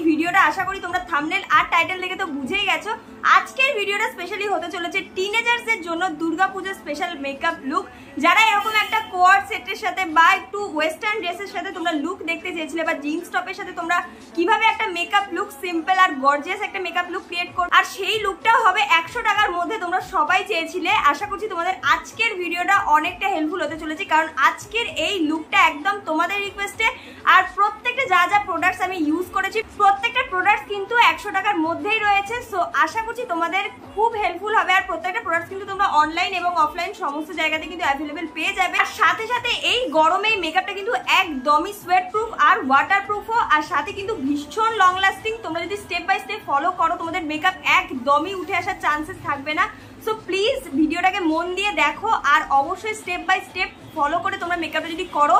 ভিডিওটা আশা করি তোমরা থাম্বনেল আর টাইটেল দেখে তো বুঝেই গেছো। আজকের ভিডিওটা স্পেশালি হতে চলেছে টিনেজার্সদের জন্য দুর্গাপূজার স্পেশাল মেকআপ লুক। যারা এরকম একটা কোয়ার্ড সেটের সাথে বা একটু ওয়েস্টার্ন ড্রেসের সাথে তোমরা লুক দেখতে চেয়েছিলে, বা জিন্স টপের সাথে তোমরা কিভাবে একটা মেকআপ লুক সিম্পল আর গর্জিয়াস একটা মেকআপ লুক ক্রিয়েট করো, আর সেই লুকটাও হবে 100 টাকার মধ্যে, তোমরা সবাই চেয়েছিলে। আশা করছি তোমাদের আজকের ভিডিওটা অনেকটা হেল্পফুল হতে চলেছে, কারণ আজকের এই লুকটা একদম তোমাদের রিকোয়েস্টে। আর প্রত্যেকটা যা যা প্রোডাক্টস আমি ইউজ করেছি প্রত্যেকটা প্রোডাক্টস কিন্তু 100 টাকার মধ্যেই রয়েছে। সো আশা করছি তোমাদের খুব হেল্পফুল হবে। আর প্রত্যেকটা প্রোডাক্টস কিন্তু তোমরা অনলাইন এবং অফলাইন সমস্ত জায়গাতে কিন্তু অ্যাভেলেবেল পেয়ে যাবে। আর সাথে সাথে এই গরমে এই মেকআপটা কিন্তু একদমই সোয়েট প্রুফ আর ওয়াটার প্রুফও, আর সাথে কিন্তু ভীষণ লং লাস্টিং। তোমরা যদি স্টেপ বাই স্টেপ ফলো করো তোমাদের মেকআপ একদমই উঠে আসার চান্সেস থাকবে না। সো প্লিজ ভিডিওটাকে মন দিয়ে দেখো, আর অবশ্যই স্টেপ বাই স্টেপ ফলো করে তোমরা মেকআপটা যদি করো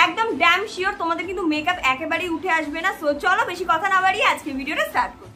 একদম ড্যাম শিওর তোমাদের কিন্তু মেকআপ একেবারেই উঠে আসবে না। সো চলো বেশি কথা না বাড়িয়ে আজকে ভিডিওটা স্টার্ট করি।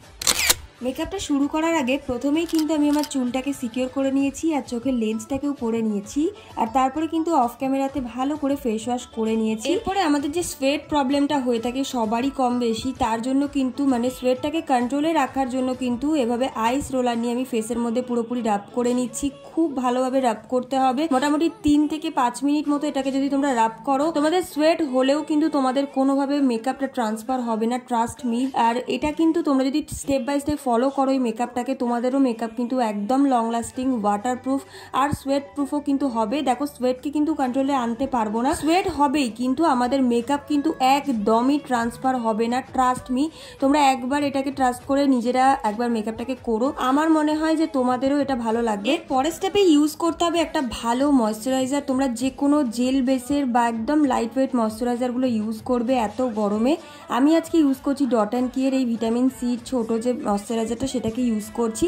মেকআপটা শুরু করার আগে প্রথমেই কিন্তু আমি আমার চুলটাকে সিকিউর করে নিয়েছি আর চোখের লেন্সটাকেও পরে নিয়েছি, আর তারপরে কিন্তু অফ ক্যামেরাতে ভালো করে ফেস ওয়াশ করে নিয়েছি। এরপরে আমাদের যে সোয়েট প্রবলেমটা হয়ে থাকে সবারই কম বেশি, তার জন্য কিন্তু মানে সোয়েটটাকে কন্ট্রোলে রাখার জন্য কিন্তু এভাবে আইস রোলার নিয়ে আমি ফেসের মধ্যে পুরোপুরি রাব করে নিচ্ছি। খুব ভালোভাবে রাব করতে হবে, মোটামুটি 3 থেকে 5 মিনিট মতো এটাকে যদি তোমরা রাব করো তোমাদের সোয়েট হলেও কিন্তু তোমাদের কোনোভাবে মেকআপটা ট্রান্সফার হবে না, ট্রাস্ট মি। আর এটা কিন্তু তোমরা যদি স্টেপ বাই স্টেপ ফলো করো এই মেকআপটাকে, তোমাদেরও মেকআপ কিন্তু একদম লং লাস্টিং, ওয়াটার প্রুফ আর সোয়েট প্রুফও কিন্তু হবে। দেখো সোয়েটকে কিন্তু কন্ট্রোলে আনতে পারবো না, সোয়েট হবেই কিন্তু আমাদের মেকআপ কিন্তু একদমই ট্রান্সফার হবে না, ট্রাস্ট মি। তোমরা একবার এটাকে ট্রাস্ট করে নিজেরা একবার মেকআপটাকে করো, আমার মনে হয় যে তোমাদেরও এটা ভালো লাগবে। পরের স্টেপে ইউজ করতে হবে একটা ভালো ময়শ্চারাইজার। তোমরা যে কোনো জেল বেসের বা একদম লাইট ওয়েট ময়শ্চারাইজারগুলো ইউজ করবে এত গরমে। আমি আজকে ইউজ করছি ডট অ্যান্ড কিয়ের এই ভিটামিন সি ছোট যে ময়শ্চারাইজারটা সেটাকে ইউজ করছি।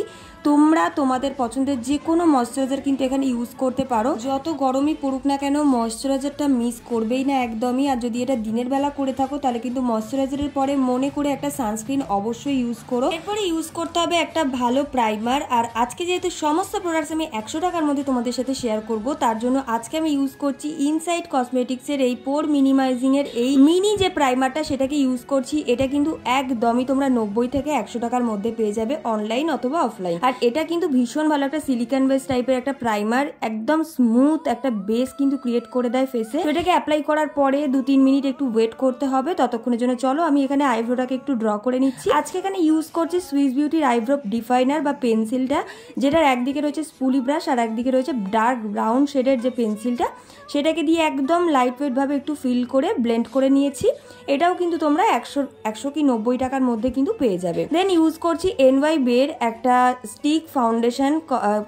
তোমরা তোমাদের পছন্দের যে কোনো ময়শ্চারাইজার কিন্তু এখানে ইউজ করতে পারো, যত গরমই পড়ুক না কেন ময়শ্চারাইজারটা মিস করবেই না একদমই। আর যদি এটা দিনের বেলা করে থাকো তাহলে কিন্তু ময়শ্চারাইজারের পরে মনে করে একটা সানস্ক্রিন অবশ্যই ইউজ করো। এরপরে ইউজ করতে হবে একটা ভালো প্রাইমার। আর আজকে যেহেতু সমস্ত প্রোডাক্টস আমি 100 টাকার মধ্যে তোমাদের সাথে শেয়ার করব, তার জন্য আজকে আমি ইউজ করছি ইনসাইড কসমেটিক্সের এই পোর মিনিমাইজিং এর এই মিনি যে প্রাইমারটা সেটাকে ইউজ করছি। এটা কিন্তু একদমই তোমরা 90 থেকে 100 টাকার মধ্যে পেয়ে যাবে অনলাইন অথবা অফলাইন। আর এটা কিন্তু ভীষণ ভালো একটা সিলিকন বেস টাইপের একটা প্রাইমার, একদম স্মুথ একটা বেস কিন্তু ক্রিয়েট করে দেয় ফেসে। তো এটাকে অ্যাপ্লাই করার পরে 2-3 মিনিট একটু ওয়েট করতে হবে, ততক্ষণের জন্য চলো আমি এখানে আইব্রোটাকে একটু ড্র করে নিচ্ছি। আজকে এখানে ইউজ করছি সুইস বিউটির আইব্রো ডিফাইনার বা পেন্সিলটা, যেটার একদিকে রয়েছে স্পুলি ব্রাশ আর একদিকে রয়েছে ডার্ক ব্রাউন শেডের যে পেন্সিলটা, সেটাকে দিয়ে একদম লাইট ওয়েট ভাবে একটু ফিল করে ব্লেন্ড করে নিয়েছি। এটাও কিন্তু তোমরা 100 কি 90 টাকার মধ্যে কিন্তু পেয়ে যাবে। দেন ইউজ করছি NYB এর একটা স্টিক ফাউন্ডেশন,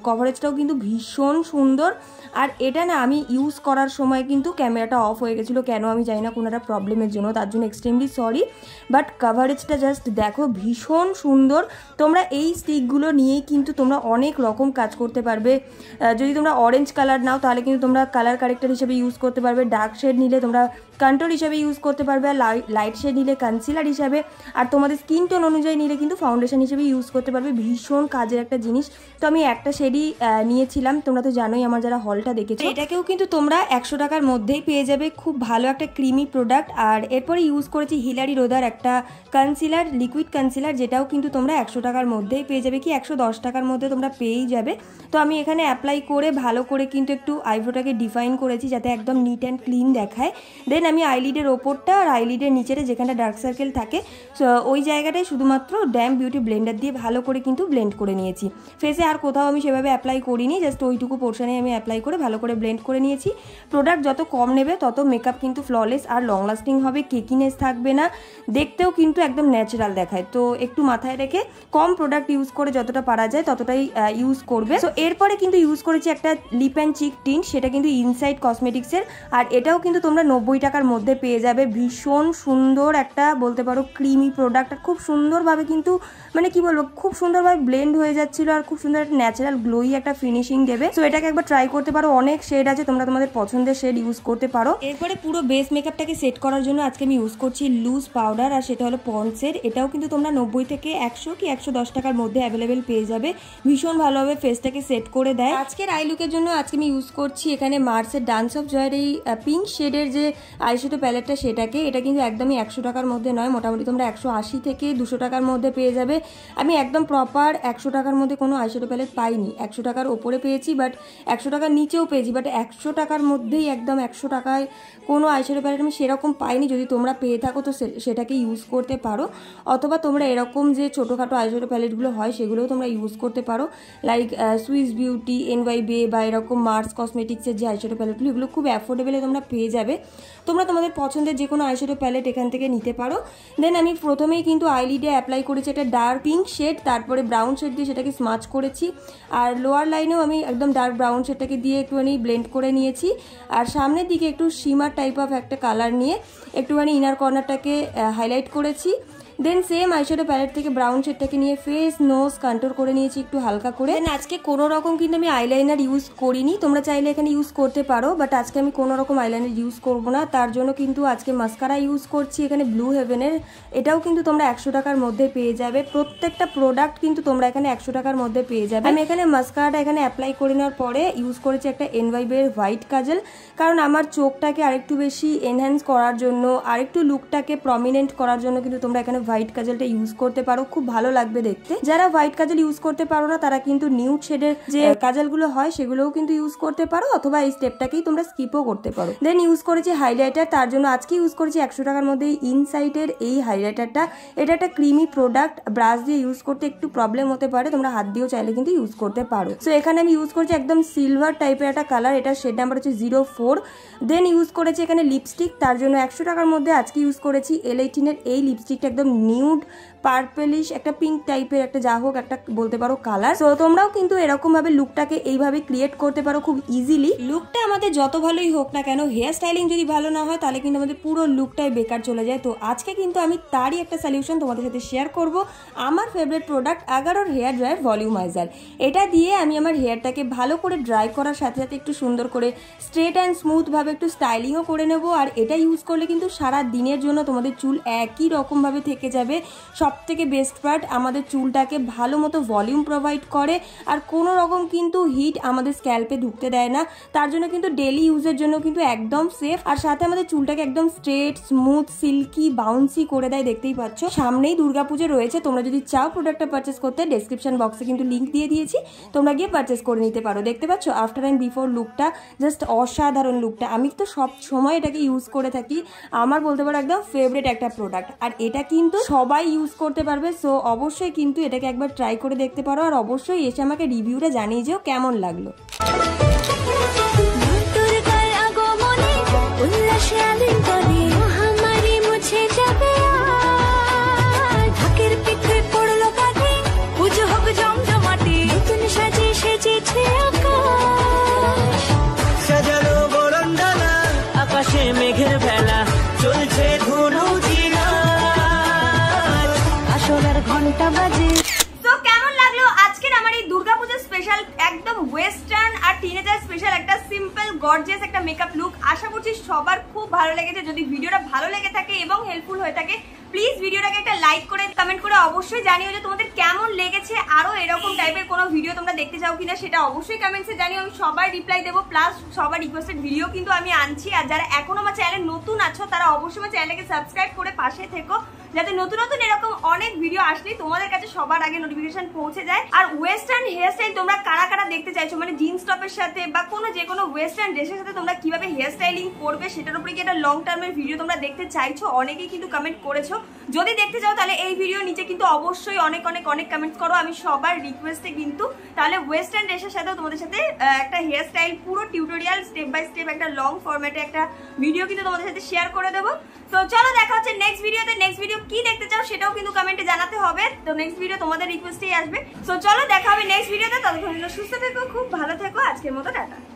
কভারেজটাও কিন্তু ভীষণ সুন্দর। আর এটা না আমি ইউজ করার সময় কিন্তু ক্যামেরাটা অফ হয়ে গেছিলো, কেন আমি জানি না, কোনো একটা প্রবলেমের জন্য, তার জন্য এক্সট্রিমলি সরি। বাট কভারেজটা জাস্ট দেখো ভীষণ সুন্দর। তোমরা এই স্টিকগুলো নিয়েই কিন্তু তোমরা অনেক রকম কাজ করতে পারবে। যদি তোমরা অরেঞ্জ কালার নাও তাহলে কিন্তু তোমরা কালার কারেক্টার হিসেবে ইউজ করতে পারবে, ডার্ক শেড নিলে তোমরা কন্ট্রোল হিসেবে ইউজ করতে পারবে, আর লাইট শেড নিলে কনসিলার হিসাবে, আর তোমাদের স্কিন টোন অনুযায়ী নিলে কিন্তু ফাউন্ডেশন হিসেবে ইউজ করতে পারবে। ভীষণ কাজের একটা জিনিস। তো আমি একটা শেডই নিয়েছিলাম, তোমরা তো জানোই আমার যারা হলটা দেখেছো। এটাকেও কিন্তু তোমরা 100 টাকার মধ্যেই পেয়ে যাবে, খুব ভালো একটা ক্রিমি প্রোডাক্ট। আর এরপরে ইউজ করেছি হিলারি রোদার একটা কনসিলার, লিকুইড কনসিলার, যেটাও কিন্তু তোমরা 100 টাকার মধ্যেই পেয়ে যাবে, কি 110 টাকার মধ্যে তোমরা পেয়েই যাবে। তো আমি এখানে অ্যাপ্লাই করে ভালো করে কিন্তু একটু আইব্রোটাকে ডিফাইন করেছি যাতে একদম নিট অ্যান্ড ক্লিন দেখায়। দেন আমি আইলিডের ওপরটা আর আইলিডের নিচের যেখানটা ডার্ক সার্কেল থাকে ওই জায়গাটায় শুধুমাত্র ড্যাম বিউটি ব্লেন্ডার দিয়ে ভালো করে কিন্তু ব্লেন্ড করে নিয়েছি। ফেসে আর কোথাও আমি সেভাবে অ্যাপ্লাই করিনি, জাস্ট ওইটুকু পোর্শনে আমি অ্যাপ্লাই করে ভালো করে ব্লেন্ড করে নিয়েছি। প্রোডাক্ট যত কম নেবে তত মেকআপ কিন্তু ফ্ললেস আর লং লাস্টিং হবে, কেকিনেস থাকবে না, দেখতেও কিন্তু একদম ন্যাচারাল দেখায়। তো একটু মাথায় রেখে কম প্রোডাক্ট ইউজ করে যতটা পারা যায় ততটাই ইউজ করবে। সো এরপরে কিন্তু ইউজ করেছি একটা লিপ অ্যান্ড চিক টিন্ট, সেটা কিন্তু ইনসাইড কসমেটিক্সের, আর এটাও কিন্তু তোমরা 90 টাকার মধ্যে পেয়ে যাবে। ভীষণ সুন্দর একটা বলতে পারো ক্রিমি প্রোডাক্ট, আর খুব সুন্দরভাবে কিন্তু মানে কি বলবো খুব সুন্দরভাবে ব্লেন্ড হয়ে যাচ্ছিল, আর খুব সুন্দর একটা ন্যাচারাল গ্লোই একটা ফিনিশিং দেবে। সো এটাকে একবার ট্রাই করতে পারো, অনেক শেড আছে, তোমরা তোমাদের পছন্দের শেড ইউজ করতে পারো। এরপরে পুরো বেস মেকআপটাকে সেট করার জন্য আজকে আমি ইউজ করছি লুজ পাউডার, আর সেটা হলো পন্ডসের। এটাও কিন্তু তোমরা 90 থেকে 100 কি 110 টাকার মধ্যে অ্যাভেলেবেল পেয়ে যাবে। ভীষণ ভালোভাবে ফেসটাকে সেট করে দেয়। আজকের আই লুকের জন্য আজকে আমি ইউজ করছি এখানে মার্সের ডান্স অফ জয়ের এই পিঙ্ক শেডের যে আইশ্যাডো প্যালেটটা সেটাকে, এটা কিন্তু একদমই 100 টাকার মধ্যে নয়, মোটামুটি তোমরা 180 থেকে 200 টাকার মধ্যে পেয়ে যাবে। আমি একদম প্রপার 100 টাকার মধ্যে কোনো আইশ্যাডো প্যালেট পাইনি, 100 টাকার ওপরে পেয়েছি, বাট 100 টাকার নিচেও পেয়েছি, বাট 100 টাকার মধ্যেই একদম 100 টাকায় কোনো আইশ্যাডো প্যালেট আমি সেরকম পাইনি। যদি তোমরা পেয়ে থাকো তো সেটাকে ইউজ করতে পারো, অথবা তোমরা এরকম যে ছোটোখাটো আইশ্যাডো প্যালেটগুলো হয় সেগুলোও তোমরা ইউজ করতে পারো, লাইক সুইস বিউটি, NYBE বা এরকম মার্স কসমেটিক্সের যে আইশ্যাডো প্যালেটগুলো, এগুলো খুব অ্যাফোর্ডেবলে তোমরা পেয়ে যাবে। তোমরা তোমাদের পছন্দের যে কোনো আইশ্যাডো প্যালেট এখান থেকে নিতে পারো। দেন আমি প্রথমেই কিন্তু আইলিডে অ্যাপ্লাই করেছি একটা ডার্ক পিঙ্ক শেড, তারপরে ব্রাউন শেড দিয়ে সেটাকে স্মাচ করেছি, আর লোয়ার লাইনেও আমি একদম ডার্ক ব্রাউন শেডটাকে দিয়ে একটুখানি ব্লেন্ড করে নিয়েছি, আর সামনের দিকে একটু শিমার টাইপ অফ একটা কালার নিয়ে একটুখানি ইনার কর্নারটাকে হাইলাইট করেছি। দেন সেম আইশ্যাডো প্যালেট থেকে ব্রাউন শেডটাকে নিয়ে ফেস নোজ কন্ট্রোল করে নিয়েছি একটু হালকা করে। দেন আজকে কোনো রকম কিন্তু আমি আইলাইনার ইউজ করিনি, তোমরা চাইলে এখানে ইউজ করতে পারো, বাট আজকে আমি কোনো রকম আইলাইনার ইউজ করবো না। তার জন্য কিন্তু আজকে মাস্কারা ইউজ করছি এখানে ব্লু হেভেনের, এটাও কিন্তু তোমরা 100 টাকার মধ্যে পেয়ে যাবে। প্রত্যেকটা প্রোডাক্ট কিন্তু তোমরা এখানে 100 টাকার মধ্যে পেয়ে যাবে। আমি এখানে মাস্কারাটা এখানে অ্যাপ্লাই করে নেওয়ার পরে ইউজ করেছি একটা NYBE এর হোয়াইট কাজল, কারণ আমার চোখটাকে আরেকটু বেশি এনহ্যান্স করার জন্য, আরেকটু লুকটাকে প্রমিনেন্ট করার জন্য কিন্তু তোমরা এখানে হোয়াইট কাজলটা ইউজ করতে পারো, খুব ভালো লাগবে দেখতে। যারা হোয়াইট কাজল ইউজ করতে পারো না তারা কিন্তু নিউড শেডের যে কাজলগুলো হয় সেগুলোও কিন্তু ইউজ করতে পারো, অথবা এই স্টেপটাকেই তোমরা স্কিপও করতে পারো। দেন ইউজ করেছি হাইলাইটার, তার জন্য আজকে ইউজ করেছি 100 টাকার মধ্যে ইনসাইটের এই হাইলাইটারটা। এটা একটা ক্রিমি প্রোডাক্ট, ব্রাশ দিয়ে ইউজ করতে একটু প্রবলেম হতে পারে, তোমরা হাত দিয়েও চাইলে কিন্তু ইউজ করতে পারো। সো এখানে আমি ইউজ করেছি একদম সিলভার টাইপের একটা কালার, এটা শেড নাম্বার হচ্ছে 04। দেন ইউজ করেছি এখানে লিপস্টিক, তার জন্য 100 টাকার মধ্যে আজকে ইউজ করেছি L18 এর এই লিপস্টিকটা, একদম নিউড পার্পলিশ একটা পিঙ্ক টাইপের একটা যা হোক একটা বলতে পারো কালার। সো তোমরাও কিন্তু এরকম ভাবে লুকটাকে এইভাবে ক্রিয়েট করতে পারো খুব ইজিলি। লুকটা আমাদের যত ভালোই হোক না কেন, হেয়ার স্টাইলিং যদি ভালো না হয় তাহলে কিন্তু আমাদের পুরো লুকটাই বেকার চলে যায়। তো আজকে কিন্তু আমি তারই একটা সলিউশন তোমাদের সাথে শেয়ার করব, আমার ফেভারিট প্রোডাক্ট আগারোর হেয়ার ড্রায়ার ভলিউমাইজার। এটা দিয়ে আমি আমার হেয়ারটাকে ভালো করে ড্রাই করার সাথে সাথে একটু সুন্দর করে স্ট্রেট অ্যান্ড স্মুথ ভাবে একটু স্টাইলিংও করে নেব। আর এটা ইউজ করলে কিন্তু সারা দিনের জন্য তোমাদের চুল একই রকম ভাবে থেকে যাবে। সব থেকে বেস্ট পার্ট, আমাদের চুলটাকে ভালো মতো ভলিউম প্রোভাইড করে, আর কোনো রকম কিন্তু হিট আমাদের স্ক্যাল্পে ঢুকতে দেয় না। তার জন্য কিন্তু ডেলি ইউজের জন্য কিন্তু একদম সেফ, আর সাথে আমাদের চুলটাকে একদম স্ট্রেট স্মুথ সিল্কি বাউন্সি করে দেয়। দেখতেই পাচ্ছ সামনেই দুর্গাপুজো রয়েছে, তোমরা যদি চাও প্রোডাক্টটা পারচেস করতে ডেসক্রিপশন বক্সে কিন্তু লিঙ্ক দিয়ে দিয়েছি, তোমরা গিয়ে পারচেস করে নিতে পারো। দেখতে পাচ্ছ আফটার অ্যান্ড বিফোর লুকটা, জাস্ট অসাধারণ লুকটা। আমি তো সব সময় এটাকে ইউজ করে থাকি, আমার বলতে পারো একদম ফেভারিট একটা প্রোডাক্ট, আর এটা কিন্তু সবাই ইউজ করতে পারবে। সো অবশ্যই কিন্তু এটাকে একবার ট্রাই করে দেখতে পারো, আর অবশ্যই এসে আমাকে রিভিউটা জানিয়ে যেও কেমন লাগলো। আকাশে মেঘের ভেলা চলছে ধনু আসরের ঘন্টা বাজে। তো কেমন লাগলো আজকের আমার এই দুর্গাপূজা স্পেশাল একদম ওয়েস্টার্ন আর টিনেজার স্পেশাল একটা সিম্পল গর্জিয়াস একটা মেকআপ লুক? আশা করছি সবার খুব ভালো লেগেছে। যদি ভিডিওটা ভালো লেগে থাকে এবং হেল্পফুল হয়ে থাকে প্লিজ ভিডিওটাকে একটা লাইক করে কমেন্ট করে অবশ্যই জানিও যে তোমাদের কেমন লেগেছে। আরো এরকম টাইপের কোনো ভিডিও তোমরা দেখতে চাও কিনা সেটা অবশ্যই কমেন্টসে জানিও, আমি সবার রিপ্লাই দেবো। প্লাস সবার রিকোয়েস্টেড ভিডিও কিন্তু আমি আনছি। আর যারা এখনো আমার চ্যানেলে নতুন আছো তারা অবশ্যই আমার চ্যানেলটাকে সাবস্ক্রাইব করে পাশে থেকো, যাতে নতুন নতুন এরকম অনেক ভিডিও আসলেই তোমাদের কাছে সবার আগে নোটিফিকেশন পৌঁছে যায়। আর ওয়েস্টার্ন হেয়ার স্টাইল তোমরা কারা কারা দেখতে চাইছো, মানে জিন্স টপের সাথে বা কোনো যে কোনো ওয়েস্টার্ন ড্রেসের সাথে তোমরা কিভাবে হেয়ার স্টাইলিং করবে সেটার উপরে কি একটা লং টার্মের ভিডিও তোমরা দেখতে চাইছো, অনেকেই কিন্তু কমেন্ট করেছো। যদি দেখতে চাও তাহলে এই ভিডিও নিচে কিন্তু অবশ্যই অনেক অনেক অনেক কমেন্টস করো, আমি সবার রিকোয়েস্টে কিন্তু তাহলে ওয়েস্টার্ন ড্রেসের সাথেও তোমাদের সাথে একটা হেয়ার স্টাইল পুরো টিউটোরিয়াল স্টেপ বাই স্টেপ একটা লং ফরম্যাটে একটা ভিডিও কিন্তু তোমাদের সাথে শেয়ার করে দেবো। তো চলো দেখা হচ্ছে নেক্সট ভিডিওতে। নেক্সট ভিডিও কি দেখতে চাও সেটাও কিন্তু কমেন্টে জানাতে হবে। তো নেক্সট ভিডিও তোমাদের রিকোয়েস্টেই আসবে। তো চলো দেখা হবে নেক্সট ভিডিওতে। ততক্ষণ সুস্থ থেকো, খুব ভালো থেকো। আজকের মতো টাটা।